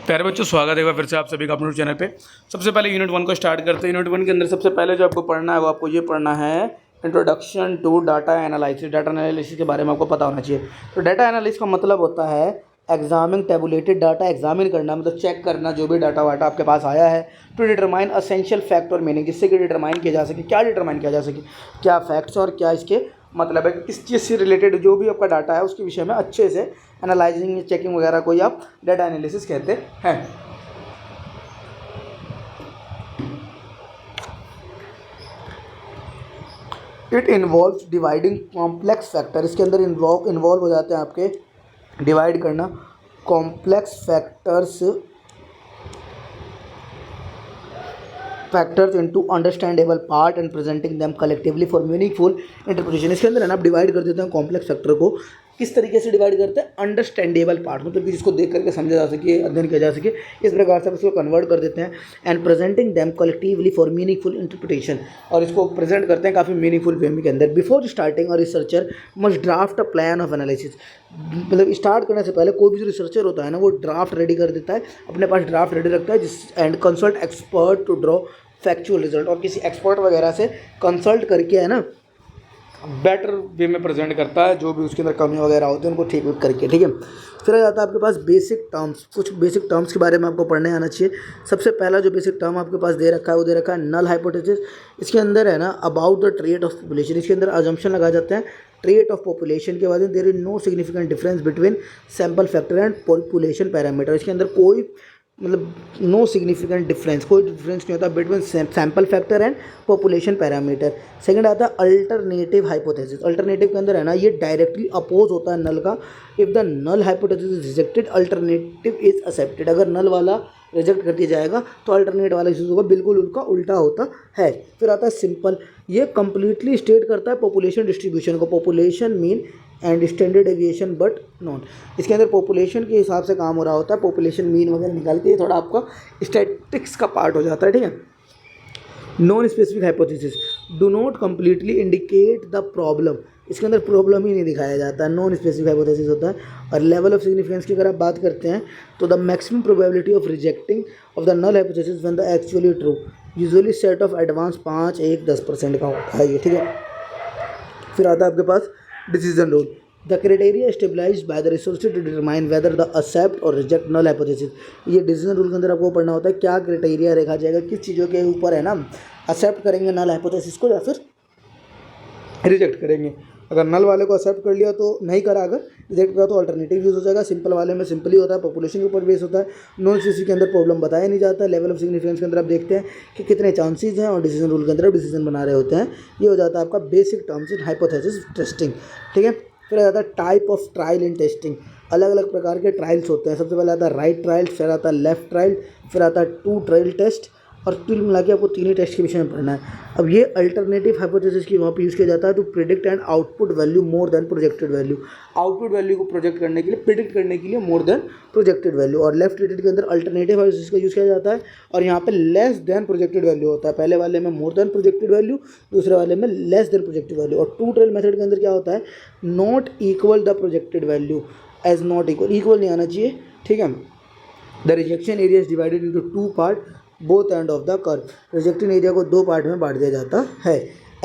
प्यारे बच्चों, स्वागत है एक बार फिर से आप सभी का अपने चैनल पे। सबसे पहले यूनिट 1 को स्टार्ट करते हैं। यूनिट 1 के अंदर सबसे पहले जो आपको पढ़ना है वो आपको ये पढ़ना है introduction to data analysis. Data analysis के बारे में आपको पता होना चाहिए। तो डाटा एनालिसिस का मतलब होता है एग्जामिन टेबुलेटेड डाटा। एग्जामिन करना मतलब चेक करना जो भी डाटा वाटा आपके पास आया है, टू डिटरमाइन असेंशियल फैक्ट और मीनिंग, जिससे कि डिटरमाइन किया जा सके। क्या डिटरमाइन किया जा सके, क्या फैक्ट्स और क्या इसके मतलब है, किस चीज़ से रिलेटेड जो भी आपका डाटा है उसके विषय में अच्छे से एनालाइजिंग चेकिंग वगैरह को ही आप डाटा एनालिसिस कहते हैं। It involve dividing complex factor. इसके अंदर इन्वॉल्व हो जाते हैं आपके डिवाइड करना complex factors into understandable part and presenting them collectively for meaningful interpretation. इसके अंदर है ना आप डिवाइड कर देते हैं कॉम्प्लेक्स फैक्टर को। किस तरीके से डिवाइड करते हैं? अंडरस्टैंडेबल पार्ट, मतलब कि जिसको देख करके समझा जा सके, अध्ययन किया जा सके, इस प्रकार से उसको कन्वर्ट कर देते हैं। And presenting them collectively for meaningful interpretation, और इसको प्रेजेंट करते हैं काफ़ी मीनिंगफुल वे के अंदर। Before starting a researcher must draft a plan of analysis. मतलब स्टार्ट करने से पहले कोई भी जो रिसर्चर होता है ना, वो ड्राफ्ट रेडी कर देता है, अपने पास ड्राफ्ट रेडी रखता है, जिस and consult expert to draw factual result, और किसी एक्सपर्ट वगैरह से कंसल्ट करके है ना बेटर वे में प्रेजेंट करता है, जो भी उसके अंदर कमी वगैरह होती है उनको ठीक करके। ठीक है, फिर आ जाता है आपके पास बेसिक टर्म्स। कुछ बेसिक टर्म्स के बारे में आपको पढ़ने आना चाहिए। सबसे पहला जो बेसिक टर्म आपके पास दे रखा है वो दे रखा है नल हाइपोथेसिस। इसके अंदर है ना about the trait of population. इसके अंदर अजम्पशन लगाए जाते हैं ट्रेट ऑफ पॉपुलेशन के बाद there is no significant difference between sample factor and population parameter. इसके अंदर कोई मतलब नो सिग्निफिकेंट डिफरेंस, कोई डिफरेंस नहीं होता between sample factor and population parameter. Second आता है अल्टरनेटिव हाइपोथेसिस। अल्टरनेटिव के अंदर है ना ये डायरेक्टली अपोज होता है नल का। If the null hypothesis is rejected alternative is accepted. अगर नल वाला रिजेक्ट कर दिया जाएगा तो अल्टरनेट वाला चीज़ होगा बिल्कुल उनका उल्टा होता है। फिर आता है सिंपल। ये कंप्लीटली स्टेट करता है पॉपुलेशन डिस्ट्रीब्यूशन को, population mean and standard aviation but non. इसके अंदर पॉपुलेशन के हिसाब से काम हो रहा होता है, पॉपुलेशन मीन वगैरह निकाल के थोड़ा आपका स्टैटिस्टिक्स का पार्ट हो जाता है। ठीक है, non specific hypothesis do not completely indicate the problem. इसके अंदर प्रॉब्लम ही नहीं दिखाया जाता है, नॉन स्पेसिफिक हाइपोथेसिस होता है। और लेवल ऑफ सिग्निफिकेंस की अगर आप बात करते हैं तो the maximum probability of rejecting of the null hypothesis when the actually true usually set of advance 5, 1, 10% का होता है ये। ठीक है, फिर आता है आपके पास decision rule. The criteria stabilised by the resources to determine whether the accept और रिजेक्ट नल हाइपोथेसिस। ये डिसीजन रूल के अंदर आपको पढ़ना होता है क्या क्राइटेरिया रखा जाएगा, किस चीज़ों के ऊपर है ना एक्सेप्ट करेंगे नल हाइपोथेसिस को या फिर रिजेक्ट करेंगे। अगर नल वाले को एक्सेप्ट कर लिया तो नहीं करा, अगर रिजेक्ट करा तो अल्टरनेटिव यूज हो जाएगा। सिंपल वाले में सिंपली होता है, पॉपुलेशन के ऊपर बेस होता है। नॉन स्पेसिफिक के अंदर प्रॉब्लम बताया नहीं जाता। लेवल ऑफ सिग्निफिकेंस के अंदर आप देखते हैं कि कितने चांसेस हैं, और डिसीजन रूल के अंदर आप डिसीजन बना रहे होते हैं। ये हो जाता है आपका basic terms in hypothesis testing. ठीक है, फिर आ जाता है type of trial in testing. अलग अलग प्रकार के ट्रायल्स होते हैं। सबसे पहले आता है राइट ट्रायल, फिर आता है लेफ्ट ट्रायल, फिर आता है टू ट्रायल टेस्ट, और कुल मिला के आपको तीनों टेस्ट के विषय में पढ़ना है। अब ये अल्टरनेटिव हाइपोथेसिस की वहाँ पे यूज़ किया जाता है to predict and output value more than projected value. Output value को प्रोजेक्ट करने के लिए, प्रिडिक्ट करने के लिए मोर देन प्रोजेक्टेड वैल्यू। और लेफ्ट रेटेड के अंदर अल्टरनेटिव हाइपोथेसिस का यूज़ किया जाता है, और यहाँ पे लेस देन प्रोजेक्टेड वैल्यू होता है। पहले वाले में मोर देन प्रोजेक्टेड वैल्यू, दूसरे वाले में लेस देन प्रोजेक्टेड वैल्यू। और टू ट्रायल मेथड के अंदर क्या होता है, not equal the projected value as not equal, equal नहीं आना चाहिए। ठीक है, the rejection area is divided into 2 part both end of the curve. Rejected area को 2 पार्ट में बांट दिया जाता है।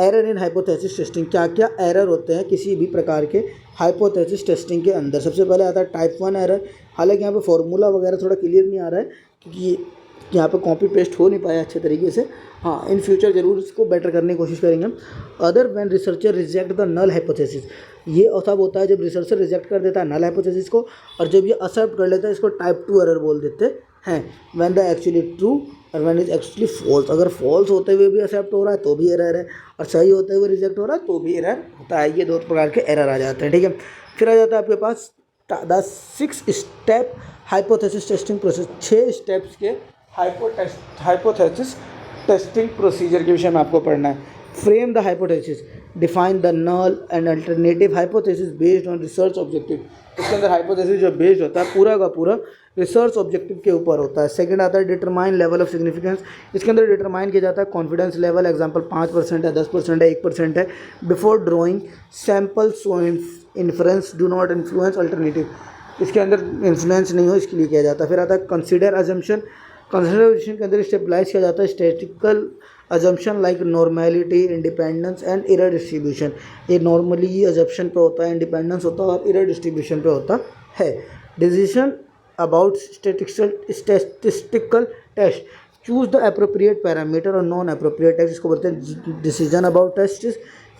Error in hypothesis testing. क्या क्या एरर होते हैं किसी भी प्रकार के हाइपोथेसिस टेस्टिंग के अंदर? सबसे पहले आता है टाइप 1 एरर। हालांकि यहाँ पे फॉर्मूला वगैरह थोड़ा क्लियर नहीं आ रहा है क्योंकि यहाँ पे कॉपी पेस्ट हो नहीं पाया अच्छे तरीके से। हाँ, इन फ्यूचर जरूर इसको बेटर करने की कोशिश करेंगे। Other when researcher reject the null hypothesis. ये तब होता है जब रिसर्चर रिजेक्ट कर देता है नल हाइपोथेसिस को, और जब ये एक्सेप्ट कर लेता है इसको टाइप 2 एरर बोल देते हैं। व्हेन द एक्चुअली ट्रू और व्हेन इज एक्चुअली फॉल्स। अगर फॉल्स होते हुए भी एक्सेप्ट हो रहा है तो भी एरर है, और सही होते हुए रिजेक्ट हो रहा है तो भी एरर होता है। ये 2 प्रकार के एरर आ जाते हैं। ठीक है, फिर आ जाता है आपके पास the 6 step hypothesis testing process. 6 steps के हाइपोथेसिस टेस्टिंग प्रोसीजर के विषय में आपको पढ़ना है। Frame the hypothesis, define the null and alternative hypothesis based on research objective. इसके अंदर हाइपोथेसिस जो बेस्ड होता है पूरा का पूरा रिसर्च ऑब्जेक्टिव के ऊपर होता है। सेकंड आता है डिटरमाइन लेवल ऑफ सिग्निफिकेंस। इसके अंदर डिटरमाइन किया जाता है कॉन्फिडेंस लेवल, एग्जांपल 5% है, 10% है, 1% है। Before drawing sample so inference do not influence alternative. इसके अंदर इन्फ्लुएंस नहीं हो, इसके लिए किया जाता है। फिर आता है कंसिडर अजम्पशन। कंसिडरेशन के अंदर स्टेबलाइज किया जाता है statistical assumption like normality, independence and error distribution. ये नॉर्मली अजम्पशन पे होता है, इंडिपेंडेंस होता है और एरर डिस्ट्रीब्यूशन पे होता है। Decision about statistical test, choose the appropriate parameter और नॉन अप्रोप्रिएट टेस्ट, इसको बोलते हैं डिसीजन अबाउट टेस्ट।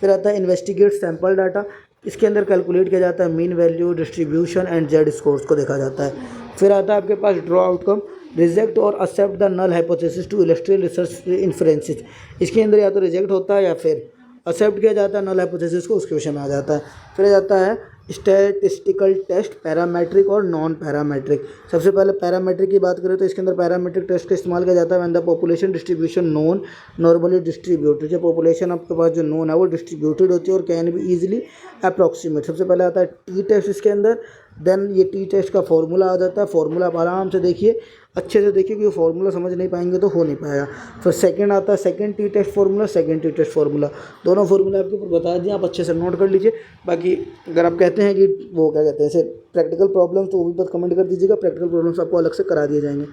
फिर आता है इन्वेस्टिगेट सैम्पल डाटा। इसके अंदर कैलकुलेट किया जाता है mean value, distribution and Z scores को देखा जाता है। फिर आता है आपके पास ड्रॉ आउटकम, रिजेक्ट और accept the null hypothesis to illustrate research inferences. इसके अंदर या तो रिजेक्ट होता है या फिर एक्सेप्ट किया जाता है नल हाइपोथेसिस को, उसके विषय में आ जाता है। फिर आ जाता है स्टैटिस्टिकल टेस्ट, पैरामेट्रिक और नॉन पैरामेट्रिक। सबसे पहले पैरामेट्रिक की बात करें तो इसके अंदर पैरामेट्रिक टेस्ट का इस्तेमाल किया जाता है when the population distribution known normally distributed. जो पॉपुलेशन आपके पास जो नोन है वो डिस्ट्रीब्यूटेड होती है और कैन बी ईजिली अप्रॉक्सीमेट। सबसे पहले आता है टी टेस्ट इसके अंदर, देन ये टी टेस्ट का फॉर्मूला आ जाता है। फॉर्मूला आप आराम से देखिए, अच्छे से देखिए, क्योंकि फॉर्मूला समझ नहीं पाएंगे तो हो नहीं पाएगा। फिर सेकंड आता है second T test formula, second T test formula. दोनों फार्मूला आपके ऊपर बता दिए, आप अच्छे से नोट कर लीजिए। बाकी अगर आप कहते हैं कि वो क्या कहते हैं इसे प्रैक्टिकल प्रॉब्लम्स, तो वो भी बात कमेंट कर दीजिएगा, प्रैक्टिकल प्रॉब्लम्स आपको अलग से करा दिए जाएंगे।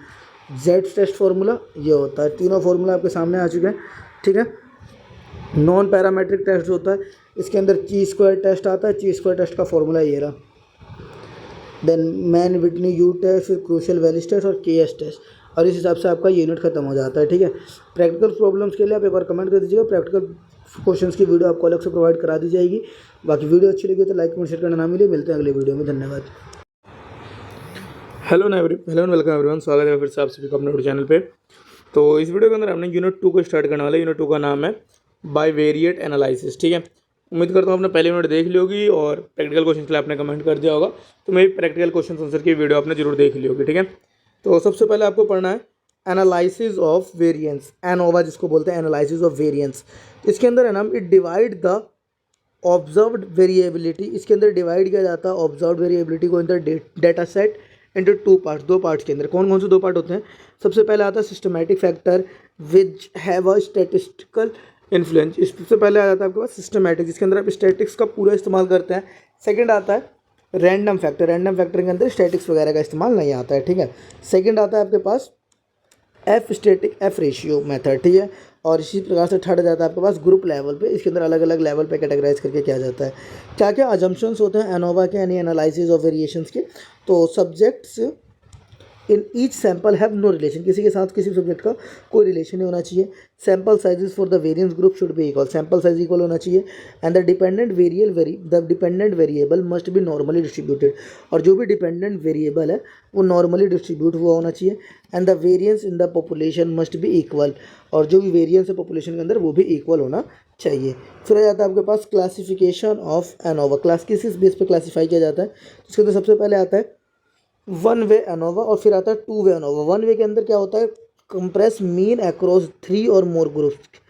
जेड टेस्ट फार्मूला ये होता है, तीनों फार्मूला आपके सामने आ चुके हैं, ठीक है। नॉन पैरामेट्रिक टेस्ट होता है, इसके अंदर ची स्क्वायर टेस्ट आता है। ची स्क्वायर टेस्ट का फॉर्मूला ये रहा। Then Mann Whitney U test, फिर क्रूशियल वैल्यूज टेस्ट और के एस टेस्ट, और इस हिसाब से आपका यूनिट खत्म हो जाता है, ठीक है। प्रैक्टिकल प्रॉब्लम्स के लिए आप एक बार कमेंट कर दीजिएगा, प्रैक्टिकल क्वेश्चंस की वीडियो आपको अलग से प्रोवाइड करा दी जाएगी। बाकी वीडियो अच्छी लगी तो लाइक कमेंट शेयर करना ना मिले। मिलते हैं अगले वीडियो में, धन्यवाद। हेलो एंड वेलकम एवरीवन, स्वागत है फिर से आप सभी को अपने चैनल पे। तो इस वीडियो के अंदर हमने यूनिट 2 को स्टार्ट करने वाला है। यूनिट 2 का नाम है बाइवेरिएट एनालिसिस, ठीक है। उम्मीद करता हूँ आपने पहले यूनिट देख ली होगी और प्रैक्टिकल क्वेश्चन के लिए आपने कमेंट कर दिया होगा, तो मेरी प्रैक्टिकल क्वेश्चन आंसर की वीडियो आपने जरूर देख ली होगी, ठीक है। तो सबसे पहले आपको पढ़ना है एनालिसिस ऑफ वेरिएंस, एनोवा जिसको बोलते हैं, एनालिसिस ऑफ वेरिएंस। इसके अंदर है ना, it divide the observed variability. इसके अंदर डिवाइड किया जाता है ऑब्जर्व्ड वेरिएबिलिटी को in the data set into two parts, दो पार्ट्स के अंदर। कौन कौन से दो पार्ट होते हैं? सबसे पहले आता है systematic factor which have a statistical influence. इससे पहले आ जाता है आपके पास सिस्टमैटिक, जिसके अंदर आप स्टैटिक्स का पूरा इस्तेमाल करते हैं। सेकंड आता है रैंडम फैक्टर, रैंडम फैक्टर के अंदर स्टैटिक्स वगैरह का इस्तेमाल नहीं आता है, ठीक है। सेकंड आता है आपके पास F static F ratio method, ठीक है। और इसी प्रकार से थर्ड जाता है आपके पास ग्रुप लेवल पे। इसके अंदर अलग अलग लेवल पे कैटेगराइज करके किया जाता है। क्या क्या अजम्पशंस होते हैं एनोवा के, यानी एनालिसिस ऑफ वेरिएशंस के? तो subjects in each sample have no relation, किसी के साथ किसी सब्जेक्ट का कोई रिलेशन नहीं होना चाहिए। Sample sizes for the variance group should be equal, sample size equal होना चाहिए। And the dependent variable must be normally distributed, और जो भी डिपेंडेंट वेरिएबल है वो नॉर्मली डिस्ट्रीब्यूट हुआ होना चाहिए। And the variance in the population must be equal, और जो भी वेरिएंस है पॉपुलेशन के अंदर वो भी इक्वल होना चाहिए। फिर आ जाता है आपके पास क्लासिफिकेशन ऑफ एनोवा, क्लास किस बेस पे क्लासीफाई किया जाता है? इसके अंदर सबसे पहले आता है वन वे एनोवा और फिर आता है to way ANOVA. One way के अंदर क्या होता है? कंप्रेस मीन अक्रॉस 3 और more groups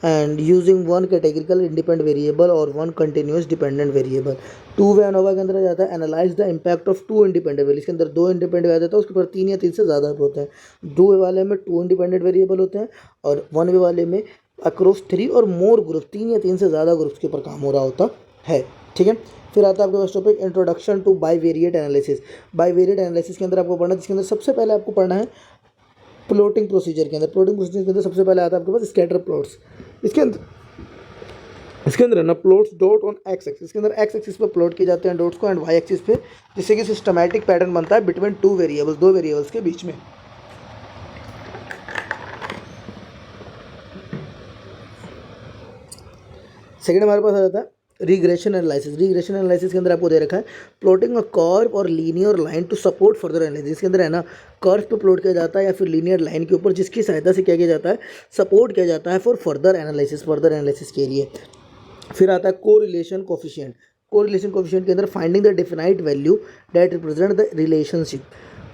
and using one categorical independent variable और one continuous dependent variable. Two way ANOVA के अंदर आ जाता है analyse the impact of two independent variable. इसके अंदर दो इंडिपेंडेंट आ जाता है, उसके ऊपर 3 या 3 से ज़्यादा होते हैं। दो वे वाले में 2 इंडिपेंडेंट वेरिएबल होते हैं और वन वे वाले में अक्रॉस 3 और मोर ग्रुप, 3 या 3 से ज़्यादा ग्रुप्स के ऊपर काम हो रहा होता है, ठीक है। फिर आता है आपके पास topic introduction to bivariate analysis. Bivariate analysis के अंदर आपको पढ़ना है, जिसके अंदर सबसे पहले आपको पढ़ना है प्लॉटिंग प्रोसीजर के अंदर। प्लॉटिंग प्रोसीजर के अंदर सबसे पहले आता है आपके पास स्कैटर प्लॉट्स। इसके अंदर है ना plots dot on x axis, इसके अंदर एक्स एक्सिस पे प्लॉट किए जाते हैं डॉट्स को, एंड वाई एक्सिस पे, जिससे कि सिस्टमैटिक पैटर्न बनता है बिटवीन टू वेरिएबल्स, दो वेरिएबल्स के बीच में। सेकंड हमारे पास आ जाता है रिग्रेशन एनालिसिस। रिग्रेशन एनालिसिस के अंदर आपको दे रखा है प्लॉटिंग अ कर्व और linear line to support further analysis. इसके अंदर है ना कर्व पे प्लॉट किया जाता है या फिर लीनियर लाइन के ऊपर, जिसकी सहायता से क्या किया जाता है? सपोर्ट किया जाता है फॉर फर्दर एनालिसिस के लिए। फिर आता है कोरिलेशन कोफिशिएंट। कोरिलेशन कोफिशिएंट के अंदर finding the definite value that represent the relationship.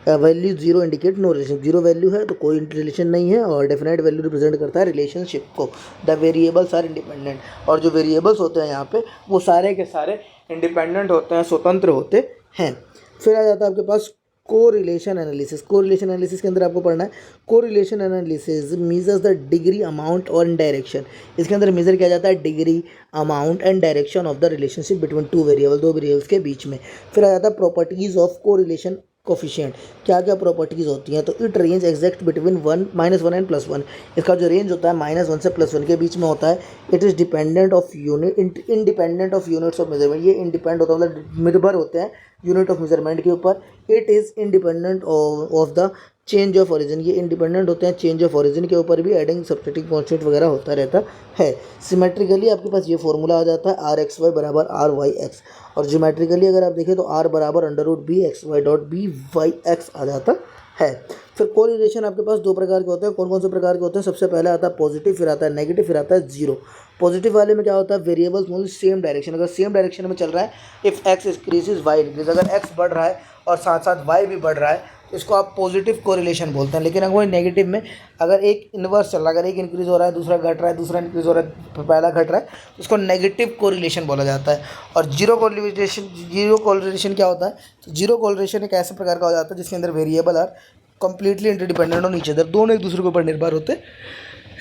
Value zero indicate no relation, zero value है तो कोई रिलेशन नहीं है, और डेफिनेट वैल्यू रिप्रेजेंट करता है रिलेशनशिप को। द वेरिएबल्स आर इंडिपेंडेंट, और जो वेरिएबल्स होते हैं यहाँ पे वो सारे के सारे इंडिपेंडेंट होते हैं, स्वतंत्र होते हैं। फिर आ जाता है आपके पास कोरिलेशन एनालिसिस। कोरिलेशन एनालिसिस के अंदर आपको पढ़ना है correlation analysis measures the degree, amount और डायरेक्शन। इसके अंदर मेजर किया जाता है degree, amount and direction of the relationship between two variable, दो वेरिएबल्स के बीच में। फिर आ जाता है प्रॉपर्टीज ऑफ कोरिलेशन कोफिशिएंट। क्या क्या प्रॉपर्टीज़ होती हैं? तो it range exact between -1 and +1। इसका जो रेंज होता है -1 से +1 के बीच में होता है। It is dependent of unit, independent of units of measurement. ये इंडिपेंडेंट होता है मतलब निर्भर होते हैं यूनिट ऑफ मेजरमेंट के ऊपर। It is independent of the change of origin. ये इंडिपेंडेंट होते हैं चेंज ऑफ ओरिजिन के ऊपर भी, एडिंग सब्ट्रैक्टिंग कॉन्स्टेंट वगैरह होता रहता है। सिमेट्रिकली आपके पास ये फॉर्मूला आ जाता है RxY बराबर RYX, और ज्योमेट्रिकली अगर आप देखें तो R बराबर √BXY.BYX आ जाता है। फिर कोरिलेशन आपके पास दो प्रकार के होते हैं। कौन कौन से प्रकार के होते हैं? सबसे पहले आता है पॉजिटिव, फिर आता है नेगेटिव, फिर आता है जीरो। पॉजिटिव वाले में क्या होता है? Variables move same direction. अगर सेम डायरेक्शन में चल रहा है, if X increases Y increase, अगर एक्स बढ़ रहा है और साथ साथ वाई भी बढ़ रहा है तो इसको आप पॉजिटिव कोरिलेशन बोलते हैं। लेकिन अगर वही नेगेटिव में अगर एक इन्वर्स चल रहा है, अगर एक इंक्रीज हो रहा है दूसरा घट रहा है, दूसरा इंक्रीज हो रहा है पहला घट रहा है, तो उसको नेगेटिव कोरिलेशन बोला जाता है। और जीरो कोरिलेशन क्या होता है? तो जीरो कोरिलेशन एक ऐसे प्रकार का हो जाता है जिसके अंदर variable are completely interdependent on each other, दोनों एक दूसरे के ऊपर निर्भर होते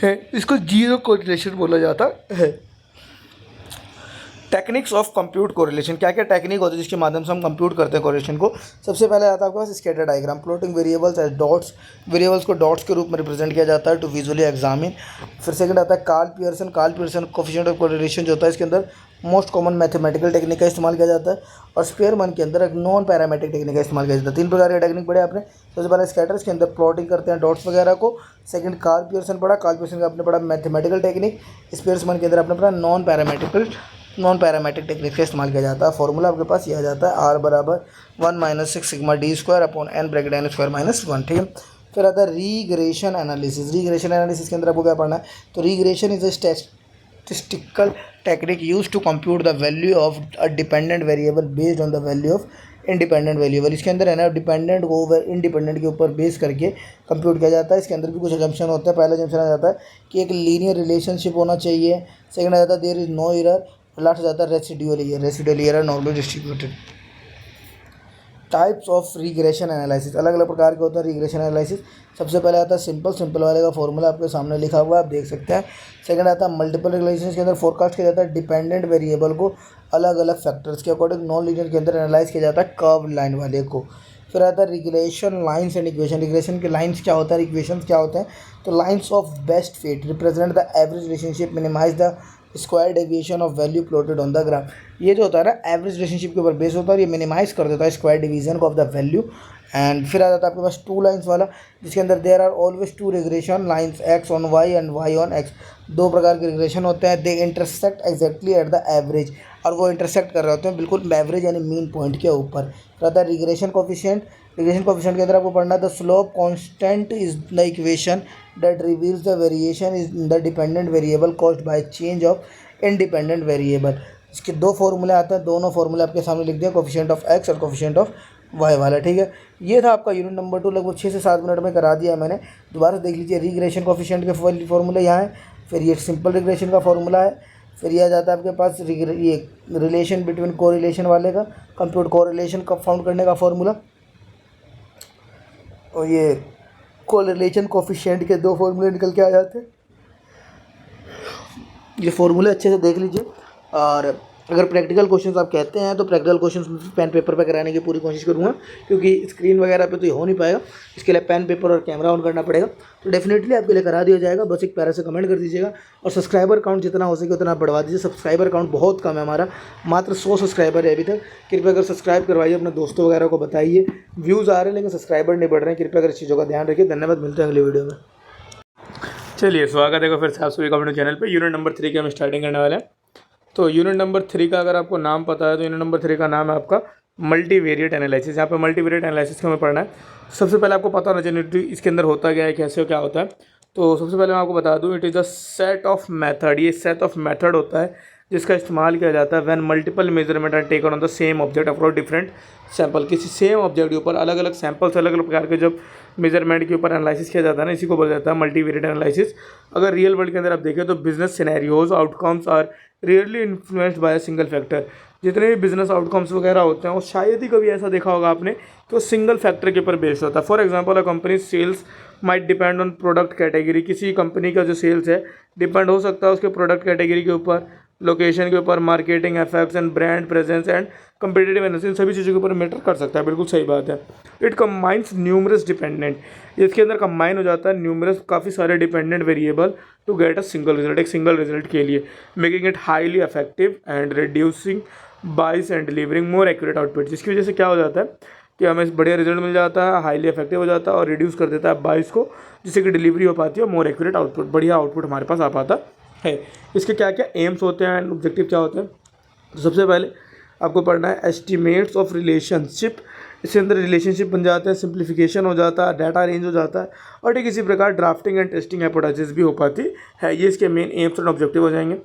हैं। इसको जीरो कोरिलेशन बोला जाता है। Techniques of compute correlation. क्या क्या टेक्निक होती है जिसके माध्यम से हम कंप्यूट करते हैं कोरिलेशन को? सबसे पहले आता है आपके पास scatter diagram, plotting variables as dots. Variables को डॉट्स के रूप में रिप्रेजेंट किया जाता है टू विजुअली एग्जामिन। फिर सेकंड आता है Karl Pearson coefficient of correlation जो होता है, इसके अंदर मोस्ट कॉमन मैथमेटिकल टेक्निक का इस्तेमाल किया जाता है। और स्पेयरमैन के अंदर एक नॉन पैरामेट्रिक टेक्निक का इस्तेमाल किया जाता है। तीन प्रकार के टेक्निक पढ़े आपने। सबसे पहले स्कैटर्स के अंदर प्लॉटिंग करते हैं डॉट्स वगैरह को। सेकंड कार्ल पियर्सन पढ़ा, कार्ल पियर्सन का आपने पढ़ा मैथमेटिकल टेक्निक। स्पेयरमैन के अंदर आपने पढ़ा नॉन पैरामेट्रिक टेक्निक का इस्तेमाल किया जाता है। फॉर्मूला आपके पास यह आ जाता है R बराबर 1 - 6 sigma d² upon n bracket n² -1। ठीक है। फिर आता है रीग्रेशन एनालिसिस। रीग्रेशन एनालिसिस के अंदर आपको क्या पढ़ना है? तो regression is a statistical technique use to compute the value of a dependent variable based on the value of independent variable. इसके अंदर है ना डिपेंडेंट को इंडिपेंडेंट के ऊपर बेस करके कंप्यूट किया जाता है। इसके अंदर भी कुछ असम्पशन होता है। पहला असम्पशन आ जाता है कि एक लीनियर रिलेशनशिप होना चाहिए। सेकंड आ जाता है there is no error. Last हो जाता है residual error normally distributed. Types of regression analysis, अलग अलग प्रकार के होते हैं रिग्रेशन एनालिसिस। सबसे पहले आता है सिंपल वाले का फॉर्मूला आपके सामने लिखा हुआ है, आप देख सकते हैं। सेकंड आता है मल्टीपल रिग्रेशन के अंदर फोरकास्ट किया जाता है डिपेंडेंट वेरिएबल को अलग अलग फैक्टर्स के अकॉर्डिंग। नॉन लीनियर के अंदर एनालाइज किया जाता है कर्व लाइन वाले को। फिर आता है regression lines and equation. Regression के लाइन्स क्या होता है, इक्वेशन क्या होते हैं? तो lines of best fit represent the average relationship, minimize the square deviation of value plotted on the graph. ये जो होता है ना एवरेज रिलेशनशिप के ऊपर बेस होता है और ये मिनिमाइज कर देता है square division of the value. And फिर आ जाता है आपके पास टू लाइन्स वाला, जिसके अंदर there are always two regression lines X on Y and Y on X. दो प्रकार के रिग्रेशन होते हैं। They intersect exactly at the average, और वो इंटरसेक्ट कर रहे होते हैं बिल्कुल एवरेज यानी मीन पॉइंट के ऊपर। फिर आता है रिग्रेशन कोफिशिएंट। रिग्रेशन कोफिशिएंट के अंदर आपको पढ़ना है the slope constant is the equation that reveals the variation is the dependent variable caused by change of independent variable. इसके दो फॉर्मूले आते हैं, दोनों फॉर्मूले आपके सामने लिख दिया, कोफिशिएंट ऑफ एक्स और कोफिशिएंट ऑफ वाई वाला। ठीक है, ये था आपका यूनिट नंबर 2, लगभग 6 से 7 मिनट में करा दिया है मैंने। दोबारा देख लीजिए, रिग्रेशन कोफिशिएंट के फॉर्मूले यहाँ है, फिर ये सिंपल रिग्रेशन का फॉर्मूला है, फिर यह आ जाता है आपके पास ये रिलेशन बिटवीन कोरिलेशन वाले का, कंप्यूट कोरिलेशन का फाउंड करने का फॉर्मूला, और ये कोरिलेशन कोफिशिएंट के दो फॉर्मूले निकल के आ जाते हैं। ये फॉर्मूले अच्छे से देख लीजिए। और अगर प्रैक्टिकल क्वेश्चंस आप कहते हैं तो प्रैक्टिकल क्वेश्चंस पेन पेपर पे कराने की पूरी कोशिश करूँगा, क्योंकि स्क्रीन वगैरह पे तो ये हो नहीं पाएगा। इसके लिए पेन पेपर और कैमरा ऑन करना पड़ेगा, तो डेफिनेटली आपके लिए करा दिया जाएगा। बस एक प्यारा से कमेंट कर दीजिएगा और सब्सक्राइबर काउंट जितना हो सके उतना बढ़वा दीजिए। सब्सक्राइबर काउंट बहुत कम है हमारा, मात्र 100 सब्सक्राइबर है अभी तक। कृपया अगर सब्सक्राइब करवाइए, अपने दोस्तों वगैरह को बताइए। व्यूज़ आ रहे हैं लेकिन सब्सक्राइबर नहीं बढ़ रहे हैं, कृपया अगर इस चीज़ों का ध्यान रखिए। धन्यवाद, मिलते हैं अगली वीडियो में। चलिए, स्वागत है फिर से आप सभी का अपने चैनल पे। यूनिट नंबर 3 की हम स्टार्टिंग करने वाले हैं। तो यूनिट नंबर 3 का अगर आपको नाम पता है तो यूनिट नंबर 3 का नाम है आपका मल्टीवेरिएट एनालिसिस। यहाँ पे मल्टीवेरिएट एनालिसिस को हमें पढ़ना है। सबसे पहले आपको पता होना चाहिए इसके अंदर होता क्या है, कैसे क्या होता है। तो सबसे पहले मैं आपको बता दूँ, it is a set of method. ये सेट ऑफ मेथड होता है जिसका इस्तेमाल किया जाता है when multiple measurement are taken on the same object across different sample. किसी सेम ऑब्जेक्ट के ऊपर अलग अलग सैंपल्स, अलग अलग प्रकार के जब मेजरमेंट के ऊपर एनालिसिस किया जाता है ना, इसी को बोला जाता है मल्टीवेरिएट एनालिसिस। अगर रियल वर्ल्ड के अंदर आप देखें तो business scenarios outcomes are rarely influenced by a single factor. जितने भी बिजनेस आउटकम्स वगैरह होते हैं वो शायद ही कभी ऐसा देखा होगा आपने कि वो सिंगल फैक्टर के ऊपर बेस्ड होता है। For example a company sales might depend on product category, किसी कंपनी का जो सेल्स है डिपेंड हो सकता है उसके प्रोडक्ट कैटेगरी के ऊपर, लोकेशन के ऊपर, marketing effects and brand presence and competitive energy, इन सभी चीज़ों के ऊपर मैटर कर सकता है। बिल्कुल सही बात है। इट कंबाइंस न्यूमरस डिपेंडेंट, इसके अंदर कंबाइन हो जाता है न्यूमरस काफ़ी सारे dependent variable to get a single result, एक सिंगल रिजल्ट के लिए, making it highly effective and reducing bias and delivering more accurate output, जिसकी वजह से क्या हो जाता है कि हमें बढ़िया रिजल्ट मिल जाता है, हाईली इफेक्टिव हो जाता है और रिड्यूस कर देता है बाइस को, जिससे कि डिलीवरी हो पाती है, मोर एक्यूरेट आउटपुट, बढ़िया आउटपुट हमारे पास आ पाता है। इसके क्या क्या एम्स होते हैं एंड ऑब्जेक्टिव क्या होते हैं? तो सबसे पहले आपको पढ़ना है एस्टीमेट्स ऑफ रिलेशनशिप, इसके अंदर रिलेशनशिप बन जाते हैं, सिंप्लीफिकेशन हो जाता है, डाटा रेंज हो जाता है और ठीक इसी प्रकार ड्राफ्टिंग एंड टेस्टिंग हाइपोथेसिस भी हो पाती है। ये इसके मेन एम्स एंड ऑब्जेक्टिव हो जाएंगे।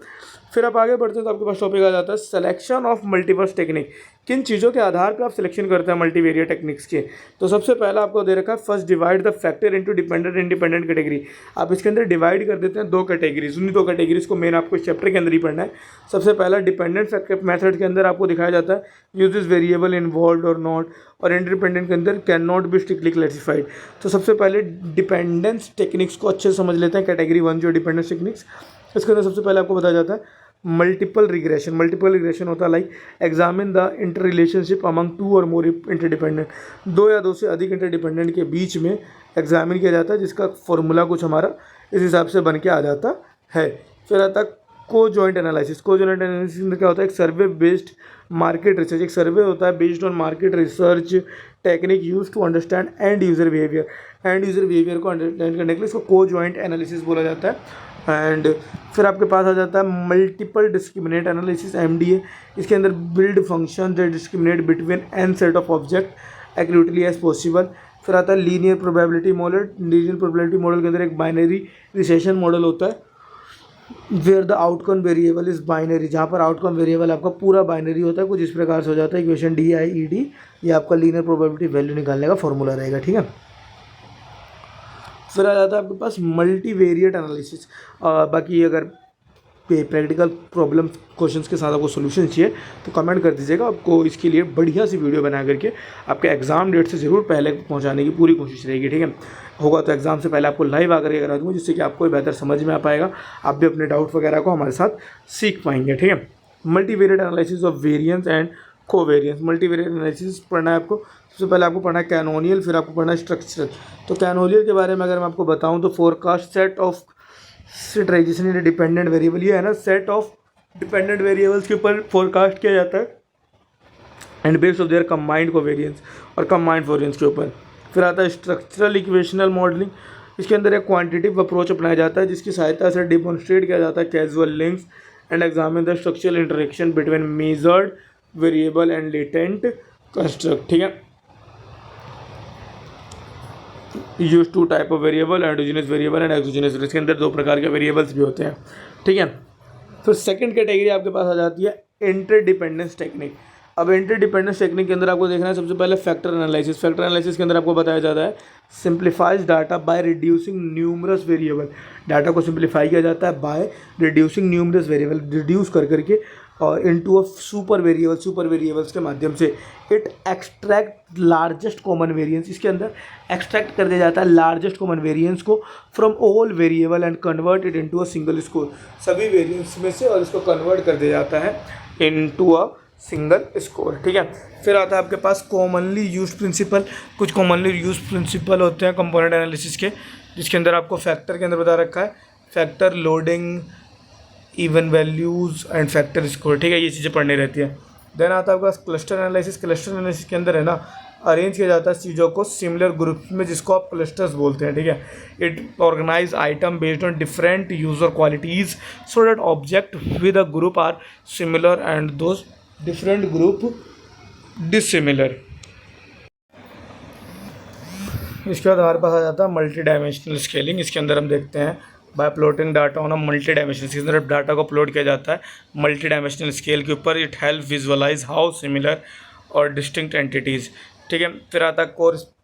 फिर आप आगे बढ़ते हैं तो आपके पास टॉपिक आ जाता है सिलेक्शन ऑफ मल्टीवर्स टेक्निक, किन चीज़ों के आधार पर आप सिलेक्शन करते हैं मल्टीवेरिएट टेक्निक्स के। तो सबसे पहला आपको दे रखा है first divide the factor into dependent independent category, आप इसके अंदर डिवाइड कर देते हैं दो कैटेगरीज, उन्हीं दो कैटेगरीज को मेन आपको इस चैप्टर के अंदर ही पढ़ना है। सबसे पहला डिपेंडेंट फैक्टर मेथड के अंदर आपको दिखाया जाता है यूज इज वेरिएबल इन्वॉल्व और नॉट, और इंडिपेंडेंट के अंदर can not be strictly classified. तो सबसे पहले डिपेंडेंस टेक्निक्स को अच्छे से समझ लेते हैं, कैटेगरी 1 जो डिपेंडेंस टेक्निक्स, इसके अंदर सबसे पहले आपको बताया जाता है मल्टीपल रिग्रेशन। मल्टीपल रिग्रेशन होता है like examine the inter relationship among two और मोर इंटरडिपेंडेंट, दो या दो से अधिक इंटरडिपेंडेंट के बीच में एग्जामिन किया जाता है, जिसका फॉर्मूला कुछ हमारा इस हिसाब से बन के आ जाता है। फिर आता है को जॉइंट एनालिसिस। को जॉइंट एनालिसिस में क्या होता है? एक सर्वे बेस्ड मार्केट रिसर्च, एक सर्वे होता है based on market research technique use to understand end user behaviour. End user behaviour को अंडरस्टैंड करने के लिए इसको को जॉइंट एनालिसिस बोला जाता है। एंड फिर आपके पास आ जाता है मल्टीपल डिस्क्रिमिनेट एनालिसिस MDA, इसके अंदर build function that discriminate between an set of object accurately as possible. फिर आता है linear probability model. Linear probability model के अंदर एक बाइनरी रिसेशन मॉडल होता है where the outcome variable is binary, जहाँ पर आउटकम वेरिएबल आपका पूरा बाइनरी होता है। कुछ इस प्रकार से हो जाता है इक्वेशन DIED, ये आपका लीनियर प्रोबेबिलिटी वैल्यू निकालने का फॉर्मूला रहेगा, ठीक है। फिर आ जाता है आपके पास मल्टीवेरिएट एनालिसिस। बाकी अगर प्रैक्टिकल प्रॉब्लम क्वेश्चंस के साथ आपको सोल्यूशन चाहिए तो कमेंट कर दीजिएगा, आपको इसके लिए बढ़िया सी वीडियो बना करके आपके एग्जाम डेट से ज़रूर पहले पहुंचाने की पूरी कोशिश रहेगी, ठीक है। होगा तो एग्जाम से पहले आपको लाइव आकर के करा दूँगा, जिससे कि आपको बेहतर समझ में आ पाएगा, आप भी अपने डाउट वगैरह को हमारे साथ सीख पाएंगे, ठीक है। Multivariate analysis of variance and covariance. Multivariate analysis पढ़ना है आपको। सबसे पहले आपको पढ़ना है कैनोनियल, फिर आपको पढ़ना है स्ट्रक्चरल। तो कैनोनियल के बारे में अगर मैं आपको बताऊं तो फोरकास्ट सेट ऑफ सिटराइजेशन इन डिपेंडेंट वेरिएबल, ये है ना, सेट ऑफ डिपेंडेंट वेरिएबल्स के ऊपर फोरकास्ट किया जाता है and based of their combined covariance और कंबाइंड वेरिएंस के ऊपर। फिर आता है स्ट्रक्चरल इक्वेशनल मॉडलिंग, इसके अंदर एक क्वांटिटेटिव अप्रोच अपनाया जाता है जिसकी सहायता से डिमॉन्स्ट्रेट किया जाता है casual links and examine the structural interaction between measured variable and latent construct, ठीक है। Use two type of variable, endogenous variable and exogenous. इसके अंदर दो प्रकार के वेरिएबल्स भी होते हैं, ठीक है। फिर सेकंड कैटेगरी आपके पास आ जाती है इंटरडिपेंडेंस टेक्निक। अब इंटरडिपेंडेंस टेक्निक के अंदर आपको देखना है सबसे पहले फैक्टर एनालिसिस। फैक्टर एनालिसिस के अंदर आपको बताया जाता है simplifies data by reducing numerous variable. Data को सिंप्लीफाई किया जाता है by reducing numerous variable, reduce कर करके और into a super variable, super variables के माध्यम से। It extract largest common variance, इसके अंदर एक्सट्रैक्ट कर दिया जाता है लार्जेस्ट कॉमन वेरिएंस को from all variable and convert it into a single score, सभी वेरिएंस में से, और इसको कन्वर्ट कर दिया जाता है इनटू अ सिंगल स्कोर, ठीक है। फिर आता है आपके पास कॉमनली यूज प्रिंसिपल। कुछ कॉमनली यूज प्रिंसिपल होते हैं कंपोनेंट एनालिसिस के, जिसके अंदर आपको फैक्टर के अंदर बता रखा है factor, loading, even values and factor score, ठीक है, ये चीज़ें पढ़नी रहती है। देन आता है आपका क्लस्टर एनालिसिस। क्लस्टर एनालिसिस के अंदर है ना अरेंज किया जाता है चीज़ों को सिमिलर ग्रुप्स में, जिसको आप क्लस्टर्स बोलते हैं, ठीक है। It organize item based on different user qualities so that object with a group are similar and those different group dissimilar. इसके बाद हमारे पास आ जाता है मल्टी डायमेंशनल स्केलिंग। इसके अंदर हम देखते हैं bye plotting data on a multi dimensional, इसके अंदर डाटा को प्लॉट किया जाता है मल्टी डायमेंशनल स्केल के ऊपर। It help visualize how similar और डिस्टिंक्ट एंटिटीज़, ठीक है। फिर आता है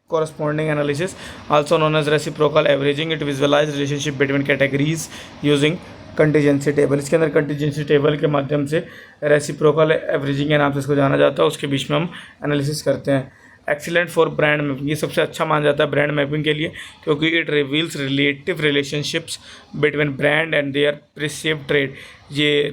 corresponding analysis, also known as reciprocal averaging. It visualize relationship between categories using contingency table, इसके अंदर कंटीजेंसी टेबल के माध्यम से रेसिप्रोकल एवरेजिंग के नाम से इसको जाना जाता है, उसके बीच में हम एनालिसिस करते हैं। एक्सीलेंट फॉर ब्रांड मैपिंग, ये सबसे अच्छा माना जाता है ब्रांड मैपिंग के लिए, क्योंकि it reveals relative relationships between brand and their perceived trade. ये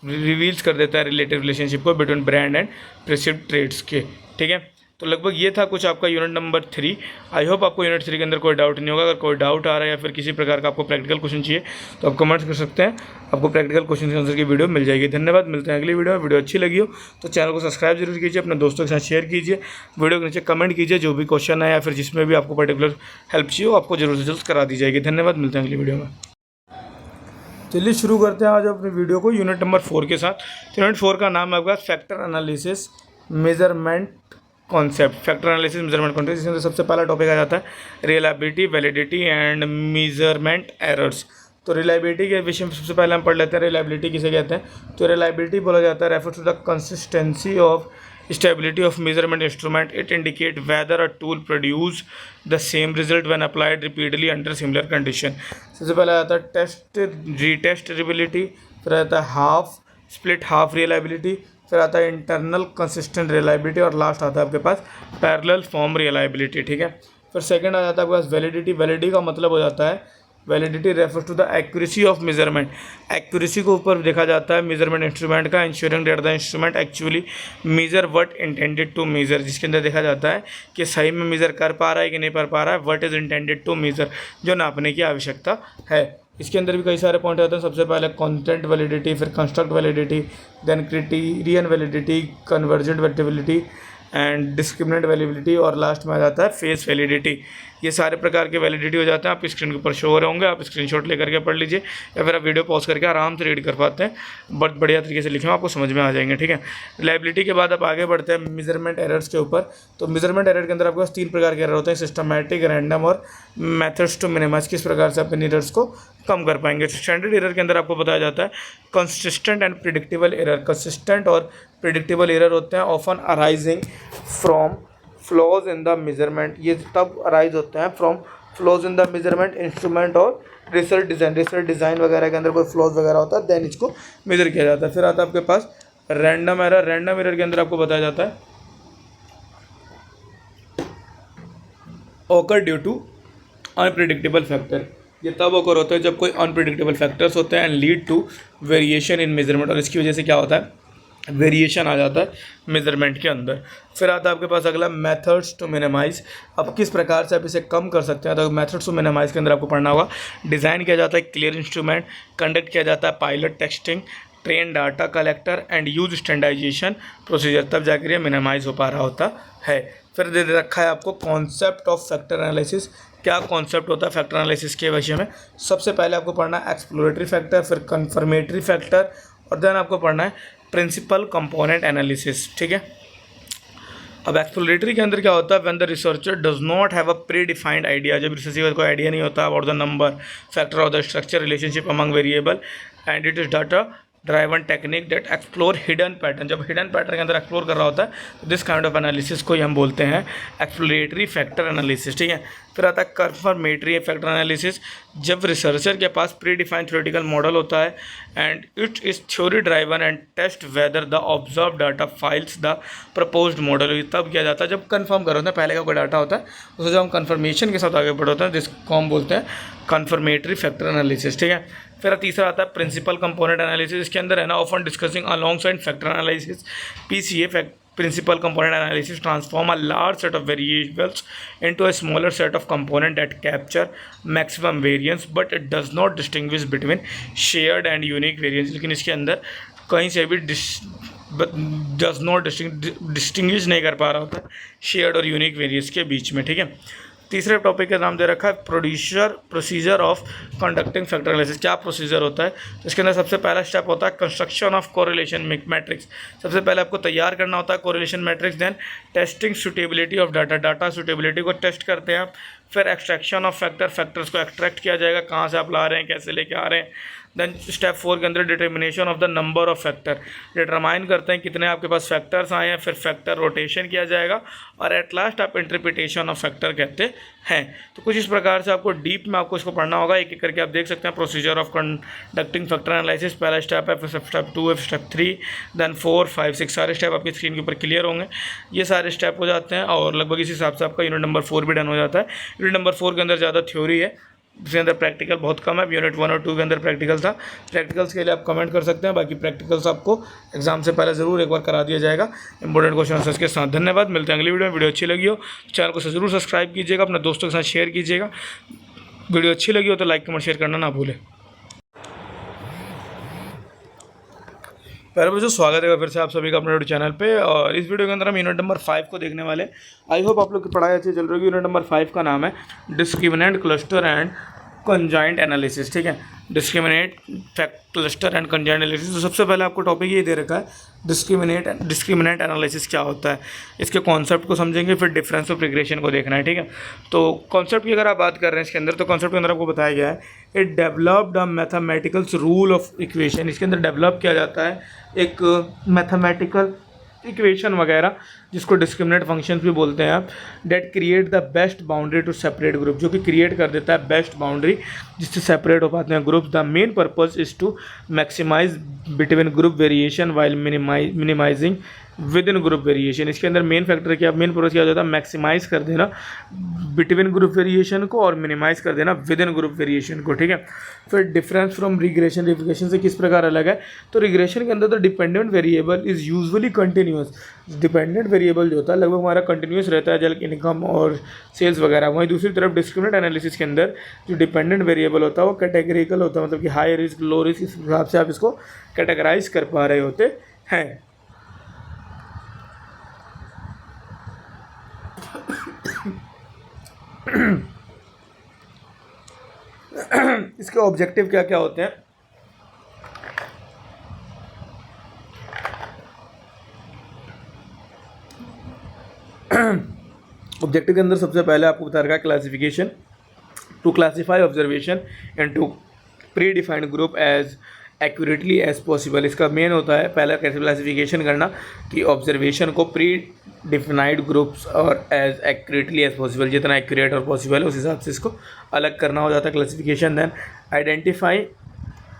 रिवील्स कर देता है रिलेटिव रिलेशनशिप को between brand and perceived trades के। ठीक है, तो लगभग ये था कुछ आपका यूनिट नंबर 3। आई होप आपको यूनिट 3 के अंदर कोई डाउट नहीं होगा। अगर कोई डाउट आ रहा है या फिर किसी प्रकार का आपको प्रैक्टिकल क्वेश्चन चाहिए तो आप कमेंट्स कर सकते हैं, आपको प्रैक्टिकल क्वेश्चन आंसर की वीडियो मिल जाएगी। धन्यवाद, मिलते हैं अगली वीडियो में। वीडियो अच्छी लगी हो तो चैनल को सब्सक्राइब जरूर कीजिए, अपने दोस्तों के साथ शेयर कीजिए, वीडियो के नीचे कमेंट कीजिए, जो भी क्वेश्चन है या फिर जिसमें भी आपको पर्टिकुलर हेल्प चाहिए आपको जरूर से जल्द करा दी जाएगी। धन्यवाद, मिलते हैं अगली वीडियो में। चलिए शुरू करते हैं आज अपनी वीडियो को यूनिट नंबर 4 के साथ। यूनिट 4 का नाम है आपका factor analysis measurement concept. Factor analysis measurement concept, जिसमें सबसे पहला टॉपिक आ जाता है reliability, validity and measurement errors. तो रिलायबिलिटी के विषय में सबसे पहले हम पढ़ लेते हैं रिलायबिलिटी किसे कहते हैं। तो रिलायबिलिटी बोला जाता है refer to the consistency of stability of measurement instrument. It indicate whether a tool produce the same result when applied repeatedly under similar condition. सबसे पहले आता है टेस्ट रीटेस्टेबिलिटी, फिर आता है हाफ स्प्लिट हाफ रिलायबिलिटी, फिर आता है इंटरनल कंसिस्टेंट रिलायबिलिटी और लास्ट आता है आपके पास पैरेलल फॉर्म रिलायबिलिटी। ठीक है, फिर सेकंड आ जाता है आपके पास वैलिडिटी। वैलिडिटी का मतलब हो जाता है validity refers to the accuracy of measurement. Accuracy को ऊपर देखा जाता है मेजरमेंट इंस्ट्रूमेंट का, ensuring that the instrument actually measure what intended to measure, जिसके अंदर देखा जाता है कि सही में मेजर कर पा रहा है कि नहीं कर पा रहा है, what is intended to measure, जो नापने की आवश्यकता है। इसके अंदर भी कई सारे पॉइंट आते हैं। सबसे पहले कंटेंट वैलिडिटी, फिर construct validity, then criterion validity, convergent validity and discriminant validity और लास्ट में आ जाता है फेस वैलिडिटी। ये सारे प्रकार के वैलिडिटी हो जाते हैं। आप स्क्रीन के ऊपर शो हो रहे होंगे, आप स्क्रीनशॉट लेकर के पढ़ लीजिए या फिर आप वीडियो पॉज करके आराम से रीड कर पाते हैं। बहुत बढ़िया तरीके से लिखे हुए आपको समझ में आ जाएंगे। ठीक है, रिलायबिलिटी के बाद आप आगे बढ़ते हैं मेजरमेंट एरर्स के ऊपर। तो मेजरमेंट एरर के अंदर आपके पास 3 प्रकार के एरर होते हैं, सिस्टमैटिक, रैंडम और मेथड्स टू मिनिमाइज। किस प्रकार से आप इन एरर्स को कम कर पाएंगे। स्टैंडर्ड एरर के अंदर आपको बताया जाता है consistent and predictable error. Consistent और प्रिडिक्टेबल एरर होते हैं often arising from flaws in the measurement. ये तब अराइज होते हैं from flaws in the measurement instrument और रिसर्च डिज़ाइन वगैरह के अंदर कोई फ्लॉज वगैरह होता है, देन इसको मेजर किया जाता है। फिर आता है आपके पास रैंडम एरर। रैंडम एरर के अंदर आपको बताया जाता है occur due to unpredictable factor. ये तब ऑकर होता है जब कोई अनप्रिडिक्टेबल फैक्टर्स होते हैं and lead to variation in measurement, और इसकी वजह से क्या होता है वेरिएशन आ जाता है मेजरमेंट के अंदर। फिर आता है आपके पास अगला मेथड्स टू मिनिमाइज। अब किस प्रकार से आप इसे कम कर सकते हैं। तो मेथड्स टू मिनिमाइज के अंदर आपको पढ़ना होगा डिज़ाइन किया जाता है क्लियर इंस्ट्रूमेंट, कंडक्ट किया जाता है pilot testing, train data collector and use standardization procedure, तब जाकर ये मिनिमाइज हो पा रहा होता है। फिर दे रखा है आपको कॉन्सेप्ट ऑफ फैक्टर एनालिसिस। क्या कॉन्सेप्ट होता है फैक्टर एनालिसिस के विषय में। सबसे पहले आपको पढ़ना है एक्सप्लोरेटरी फैक्टर, फिर कन्फर्मेटरी फैक्टर और देन आपको पढ़ना है प्रिंसिपल कंपोनेंट एनालिसिस। ठीक है, अब एक्सप्लोरेटरी के अंदर क्या होता है when the researcher does not have a pre defined idea. जब रिसर्चर को कोई आइडिया नहीं होता अबाउट द नंबर फैक्टर और the structure relationship among variable and it is data driven technique that explore hidden pattern. जब hidden pattern के अंदर explore कर रहा होता है तो दिस काइंड ऑफ एनालिसिस को ही हम बोलते हैं एक्सप्लोरेटरी फैक्टर एनालिसिस। ठीक है, फिर आता है कन्फर्मेटरी फैक्टर एनालिसिस। जब रिसर्चर के पास प्री डिफाइंड थ्योरेटिकल मॉडल होता है and it is theory driven and test whether the observe data files the proposed model. तब किया जाता है जब कन्फर्म कर होता है, पहले का कोई डाटा होता है उसे जब हम कन्फर्मेशन के साथ आगे बढ़ होते हैं जिसको हम बोलते हैं कन्फर्मेटरी फैक्टर एनालिसिस। ठीक है, फिर तीसरा आता है प्रिंसिपल कंपोनेंट एनालिसिस। इसके अंदर है ना often discussing along side factor analysis PCA principal component analysis transform a large set of variables into a smaller set of component that capture maximum variance but it does not distinguish between shared and unique variance। लेकिन इसके अंदर कहीं से भी does not distinguish नहीं कर पा रहा होता शेयर्ड और यूनिक वेरिएंस के बीच में। ठीक है, तीसरे टॉपिक का नाम दे रखा है procedure of conducting factor analysis. क्या प्रोसीजर होता है। तो इसके अंदर सबसे पहला स्टेप होता है कंस्ट्रक्शन ऑफ कोरिलेशन मैट्रिक्स। सबसे पहले आपको तैयार करना होता है correlation matrix, then testing suitability of data suitability को टेस्ट करते हैं आप। फिर एक्सट्रैक्शन ऑफ फैक्टर्स को एक्सट्रैक्ट किया जाएगा, कहाँ से आप ला रहे हैं, कैसे लेके आ रहे हैं। देन स्टेप 4 के अंदर determination of the number of factor, determine करते हैं कितने आपके पास फैक्टर्स आए हैं, फिर फैक्टर रोटेशन किया जाएगा और एट लास्ट आप इंटरप्रिटेशन ऑफ फैक्टर कहते हैं। तो कुछ इस प्रकार से आपको डीप में आपको इसको पढ़ना होगा, एक एक करके आप देख सकते हैं। Procedure of conducting factor analysis पहला स्टेप है, फिर स्टेप 2 है, फिर स्टेप 3, देन 4, 5, 6 सारे स्टेप आपकी स्क्रीन के ऊपर क्लियर होंगे। ये सारे स्टेप हो जाते हैं और लगभग इस हिसाब से आपका यूनिट नंबर 4 भी डन हो जाता है। यूनिट नंबर 4 के अंदर ज़्यादा थ्योरी है, इसके अंदर प्रैक्टिकल बहुत कम है। यूनिट 1 और 2 के अंदर प्रैक्टिकल था। प्रैक्टिकल्स के लिए आप कमेंट कर सकते हैं, बाकी प्रैक्टिकल्स आपको एग्जाम से पहले ज़रूर एक बार करा दिया जाएगा इंपॉर्टेंट क्वेश्चन आंसर्स के साथ। धन्यवाद, मिलते हैं अगली वीडियो में। वीडियो अच्छी लगी हो तो चैनल को ज़रूर सब्सक्राइब कीजिएगा, अपने दोस्तों के साथ शेयर कीजिएगा। वीडियो अच्छी लगी हो तो लाइक कमेंट शेयर करना ना भूलें। पहले बच्चों स्वागत है फिर से आप सभी का अपने चैनल पे। और इस वीडियो के अंदर हम यूनिट नंबर 5 को देखने वाले। आई होप आप लोग की पढ़ाई अच्छी चल रही होगी। यूनिट नंबर 5 का नाम है discriminant cluster and conjoint analysis. ठीक है, discriminate cluster and conjoint analysis. तो सबसे पहले आपको टॉपिक ये दे रखा है डिस्क्रिमिनेंट एनालिसिस क्या होता है, इसके कॉन्सेप्ट को समझेंगे, फिर डिफरेंस ऑफ रिग्रेशन को देखना है। ठीक है, तो कॉन्सेप्ट की अगर आप बात कर रहे हैं इसके अंदर, तो कॉन्सेप्ट के अंदर आपको बताया गया है it developed a mathematicals rule of equation. इसके अंदर डेवलप किया जाता है एक मैथमेटिकल इक्वेशन वगैरह, जिसको डिस्क्रिमिनेंट फंक्शंस भी बोलते हैं आप, that create the best boundary to separate group, जो कि क्रिएट कर देता है बेस्ट बाउंड्री जिससे सेपरेट हो पाते हैं group. The main purpose is to maximize between group variation while minimizing within group variation. इसके अंदर मेन फैक्टर क्या, मेन पर्पस क्या हो जाता है, मैक्सिमाइज कर देना बिटवीन ग्रुप वेरिएशन को और मिनिमाइज कर देना विद इन ग्रुप वेरिएशन को। ठीक है, फिर डिफरेंस फ्रॉम रिग्रेशन, रिग्रेशन से किस प्रकार अलग है, तो रिग्रेशन के अंदर तो dependent variable is usually continuous. Dependent variable जो होता है लगभग हमारा कंटिन्यूस रहता है, जल इनकम और सेल्स वगैरह। वहीं दूसरी तरफ डिस्क्रिमिनेंट एनालिसिस के अंदर जो डिपेंडेंट वेरिएबल होता है वो कैटेगरिकल होता है, मतलब कि हाई रिस्क लो रिस्क, इस हिसाब से आप इसको कैटेगराइज कर पा रहे होते हैं। इसके ऑब्जेक्टिव क्या क्या होते हैं, ऑब्जेक्टिव के अंदर सबसे पहले आपको बता रखा है classification, to classify observation into pre defined group as accurately as possible. इसका मेन होता है पहला कैसे क्लासिफिकेशन करना कि ऑब्जर्वेशन को प्री डिफाइंड ग्रुप्स और एज एक्यूरेटली एज पॉसिबल, जितना एक्यूरेट और पॉसिबल है उस हिसाब से इसको अलग करना हो जाता है classification. Then identify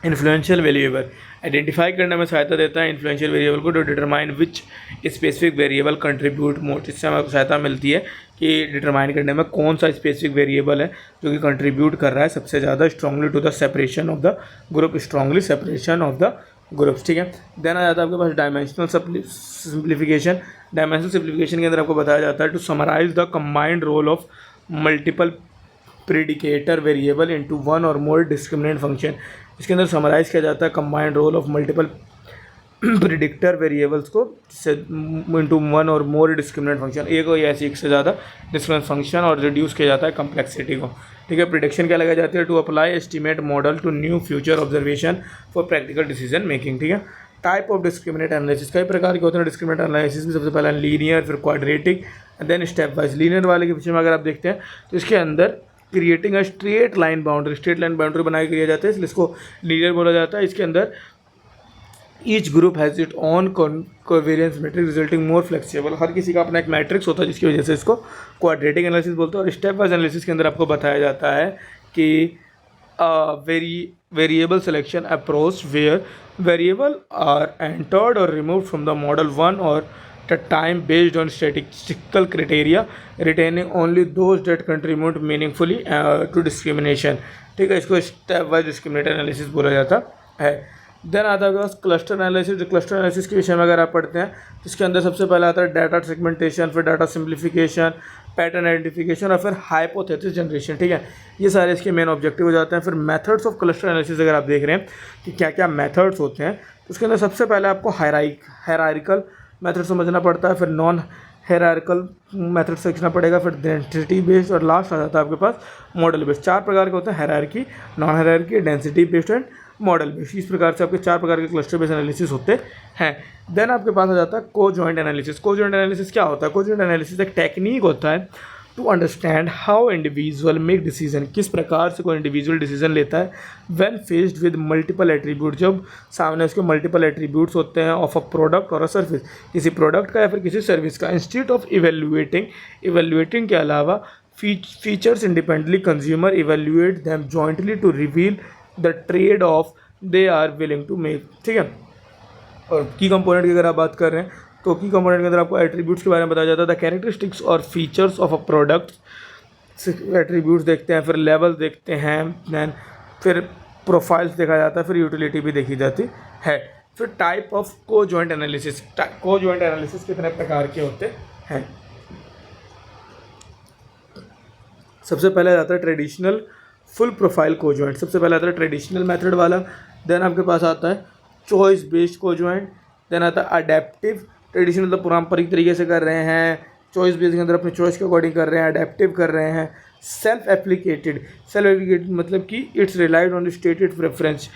influential variable, identify करने में सहायता देता है इन्फ्लुएंशियल वेरिएबल को, to determine which specific variable contribute more. इससे हमें सहायता मिलती है कि डिटरमाइन करने में कौन सा स्पेसिफिक वेरिएबल है जो कि कंट्रीब्यूट कर रहा है सबसे ज़्यादा strongly to the separation of the group, strongly separation of the groups. ठीक है, देन आ जाता है आपके पास डायमेंशनल सिंप्लीफिकेशन। डायमेंशनल सिंप्लीफिकेशन के अंदर आपको बताया जाता है to summarise the combined role of multiple predictor variable into one और मोर डिस्क्रिमिनेंट फंक्शन। इसके अंदर समराइज किया जाता है combined role of multiple predictor variables को इनटू वन और मोर डिस्क्रिमिनेंट फंक्शन, एक और ऐसे एक से ज़्यादा डिस्क्रिमिनेंट फंक्शन, और रिड्यूस किया जाता है कम्प्लेक्सिटी को। ठीक है, प्रिडिक्शन क्या लगाई जाती है, to apply estimate model to new future observation for practical decision making. ठीक है, टाइप ऑफ डिस्क्रिमिनेंट एनालिसिस कई प्रकार के होते हैं। डिस्क्रिमिनेंट एनालिसिस में सबसे पहला लीनियर, फिर quadratic, then stepwise. Linear वाले के पीछे में अगर आप देखते हैं तो इसके अंदर creating a straight line boundary बना के किया जाता है, इसलिए इसको लीनियर बोला जाता है। इसके अंदर each group has it on covariance matrix resulting more flexible, हर किसी का अपना एक मैट्रिक्स होता है जिसकी वजह से इसको क्वाड्रेटिक एनालिसिस बोलते हैं। और स्टेप वाइज एनालिसिस के अंदर आपको बताया जाता है कि variable selection approach where variable are entered और removed from the model one और the time based on statistical criteria retaining only those that contribute meaningfully to discrimination। ठीक है, इसको स्टेप वाइज डिस्क्रिमिनेट एनालिसिस बोला जाता है। देन आता है क्लस्टर एनालिसिस। जो क्लस्टर एनालिसिस के विषय में अगर आप पढ़ते हैं तो इसके अंदर सबसे पहले आता है डाटा सेगमेंटेशन, फिर डाटा सिंप्लीफिकेशन, पैटर्न आइडेंटिफिकेशन और फिर हाइपोथेसिस जनरेशन। ठीक है, ये सारे इसके मेन ऑब्जेक्टिव हो जाते हैं। फिर मेथड्स ऑफ क्लस्टर एनालिसिस अगर आप देख रहे हैं कि क्या क्या मेथड्स होते हैं तो उसके अंदर सबसे पहले आपको हायरार्किकल मेथड समझना पड़ता है, फिर नॉन हायरार्किकल मेथड सीखना पड़ेगा, फिर डेंसिटी बेस्ड, और लास्ट आ जाता है आपके पास मॉडल बेस्ड। चार प्रकार के होते हैं, hierarchy, non hierarchy, density based and model based. इस प्रकार से आपके चार प्रकार के क्लस्टर बेस्ड एनालिसिस होते हैं। देन आपके पास आ जाता है को जॉइंट एनालिसिस। को जॉइंट एनालिसिस क्या होता है, को जॉइंट एनालिसिस एक टेक्निक होता है to understand how individual make decision, किस प्रकार से कोई इंडिविजुअल डिसीजन लेता है when faced with multiple attribute, जब सामने उसके मल्टीपल एट्रीब्यूट्स होते हैं ऑफ अ प्रोडक्ट और अ सर्विस, किसी प्रोडक्ट का या फिर किसी सर्विस का। इंस्टीट्यूट ऑफ इवेल्युएटिंग के अलावा features independently consumer evaluate them jointly to reveal the trade off they are willing to make, ठीक है। और की कंपोनेंट की अगर आप बात कर रहे हैं तो की कंपोनेंट के अंदर आपको एट्रीब्यूट्स के बारे में बताया जाता है, द कैरेक्टरिस्टिक्स और features of a product, attributes देखते हैं, फिर लेवल देखते हैं, दैन फिर प्रोफाइल्स देखा जाता है, फिर यूटिलिटी भी देखी जाती है। फिर टाइप ऑफ को जॉइंट एनालिसिस, को जॉइंट एनालिसिस कितने प्रकार के होते हैं। सबसे पहले आता है ट्रेडिशनल फुल प्रोफाइल को जॉइंट, सबसे पहले आता है ट्रेडिशनल मेथड वाला। देन आपके पास आता है चॉइस बेस्ड को जॉइंट। देन आता है अडेप्टिव, ट्रेडिशनल मतलब पारंपरिक तरीके से कर रहे हैं, चॉइस बेस्ड के अंदर अपने चॉइस के अकॉर्डिंग कर रहे हैं, अडेप्टिव कर रहे हैं। सेल्फ एप्लीकेटेड, सेल्फ एप्लीकेटेड मतलब कि it's relied on stated preference,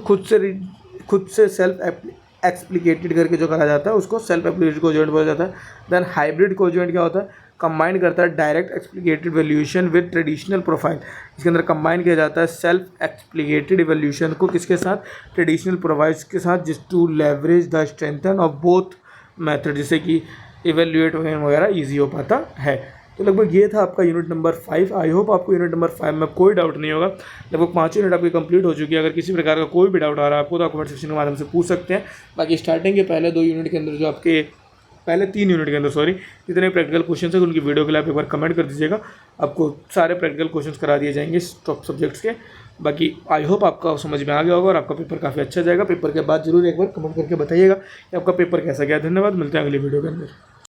खुद से सेल्फ एक्सप्लिकेटेड करके जो करा जाता है उसको सेल्फ एप्लीकेटेड को जॉइंट बोला जाता है। देन हाइब्रिड को जॉइंट क्या होता है, कंबाइन करता है direct explicated valuation with traditional profile, इसके अंदर कंबाइन किया जाता है सेल्फ एक्सप्लिकेटेड वैल्यूएशन को किसके साथ, ट्रेडिशनल प्रोफाइल्स के साथ, जिस to leverage the strengthen of both method, जिससे कि इवेल्युएट वगैरह ईजी हो पाता है। तो लगभग ये था आपका यूनिट नंबर 5। आई होप आपको यूनिट नंबर 5 में कोई डाउट नहीं होगा। लगभग 5 यूनिट आपकी कंप्लीट हो चुकी है। अगर किसी प्रकार का कोई भी डाउट आ रहा है आपको तो आप कमेंट सेक्शन के माध्यम से पूछ सकते हैं। बाकी स्टार्टिंग के पहले 2 यूनिट के अंदर जो आपके पहले 3 यूनिट के अंदर जितने प्रैक्टिकल क्वेश्चन है उनकी वीडियो के लिए आप एक बार कमेंट कर दीजिएगा, आपको सारे प्रैक्टिकल क्वेश्चन करा दिए जाएंगे टॉप सब्जेक्ट्स के। बाकी आई होप आपका समझ में आ गया होगा और आपका पेपर काफ़ी अच्छा जाएगा। पेपर के बाद जरूर एक बार कमेंट करके बताइएगा कि आपका पेपर कैसा गया। धन्यवाद, मिलते हैं अगली वीडियो के अंदर।